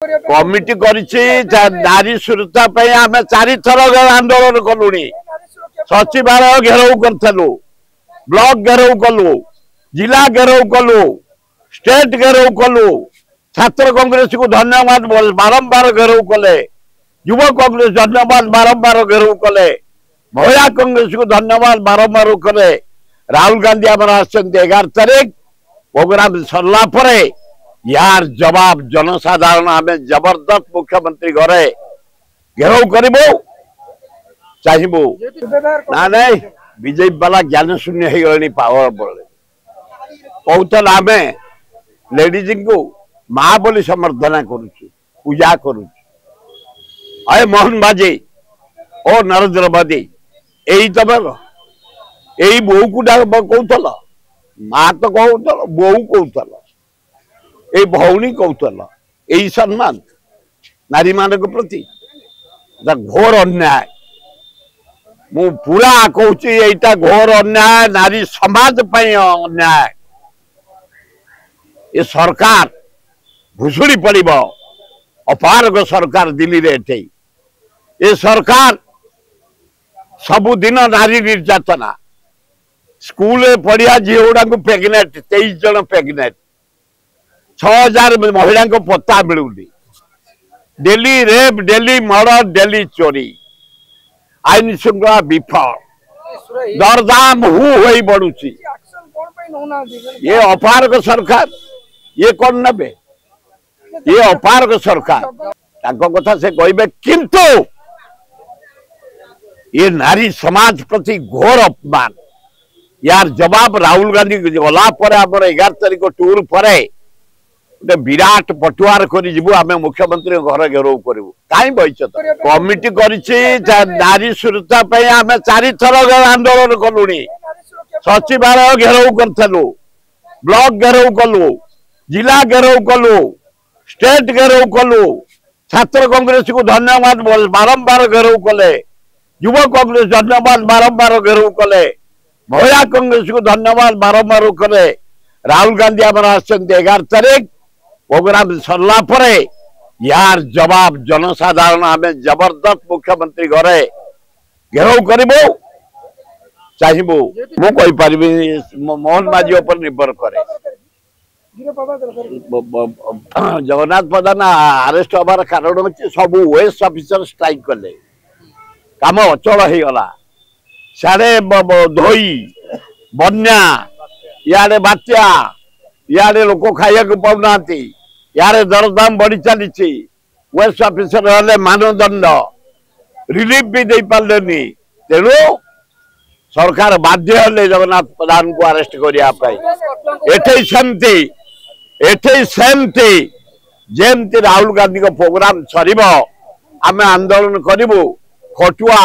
Committee नारी सुरक्षा आम 4 थर आंदोलन कलु सचिवालय घेराव करूँ ब्लॉक घेराव कलु जिला घेराव कलु स्टेट घेराव कलु छात्र कांग्रेस को धन्यवाद बारंबार घेराव कले युव कांग्रेस धन्यवाद बारंबार घेराव कले महिला कांग्रेस को धन्यवाद बारंबार कले राहुल गांधी आम 11 तारीख प्रोग्राम सरला यार जवाब जनसाधारण आम जबरदस्त मुख्यमंत्री घरे घेराव करू चाहबू ना नहीं बीजेपी वाला ज्ञान शून्य हो गले पावर बल कहूल आम लेडीज को माँ बोली समर्थना करुचु पूजा करुचु अरे मोहन बाजी और नरेंद्र मोदी यही तुम यही बो को कहूल माँ तो कहूल बो कहूल ये भौणी कहूल यही सम्मान नारी मान प्रति घोर अन्याय मु पूरा कहूँ यहीटा घोर अन्याय नारी समाज अन्याय ये सरकार भुशुड़ी पड़ अपारग सरकार दिल्ली रे ये सरकार सबुदिन नारी निर्यातना स्कूल पढ़िया झील गुड़ा प्रेगनेट 23 जन प्रेगनेट 6000 महिला को पत्ता मिलूनी daily rape daily murder daily चोरी आईन श्रृंखला विफल दरदाम हो बढ़ुची ये अपारग सरकार ये कौन नबे ये अपारग सरकार कथा से कहे किंतु ये नारी समाज प्रति घोर अपमान यार जवाब राहुल गांधी गला 11 तारीख टूर पर गोटे विराट पटुआर कर मुख्यमंत्री घर घेराव करूँ कहीं बच कमिटी नारी सुरक्षा आम 4 थर आंदोलन कलु सचिवालय घेराव करूँ ब्लॉक घेराव कलु जिला घेराव कलु स्टेट घेराव कलु छात्र कांग्रेस को धन्यवाद बारंबार घेराव कले युव कांग्रेस धन्यवाद बारंबार घेराव कले महिला कांग्रेस को धन्यवाद बारंबार कले राहुल गांधी आम 11 तारीख प्रोग्राम सरला यार जवाब जनसाधारण आम जबरदस्त मुख्यमंत्री घरे घेराव करू चाहबू मुझे मोहन माझी पर निर्भर करे जगन्नाथ प्रधान आरेस्ट हबार कारण अच्छे सब वेस्ट ऑफिसर स्ट्राइक कले काम अचल हो गला सारे धोई बन्या इे बात्या इे लोक खाया पाऊना यार दरदाम बढ़ी चली वेस्ट ऑफिसर हेले मानदंड रिलीफ भी दे पारे तेणु सरकार बाध्य हेले जगन्नाथ प्रधान को अरेस्ट करने सेमती जेमती राहुल गांधी को प्रोग्राम सर आम आंदोलन करूँ खटुआ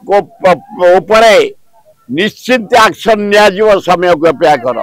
को निश्चित एक्शन निया समय को अपेक्षा कर।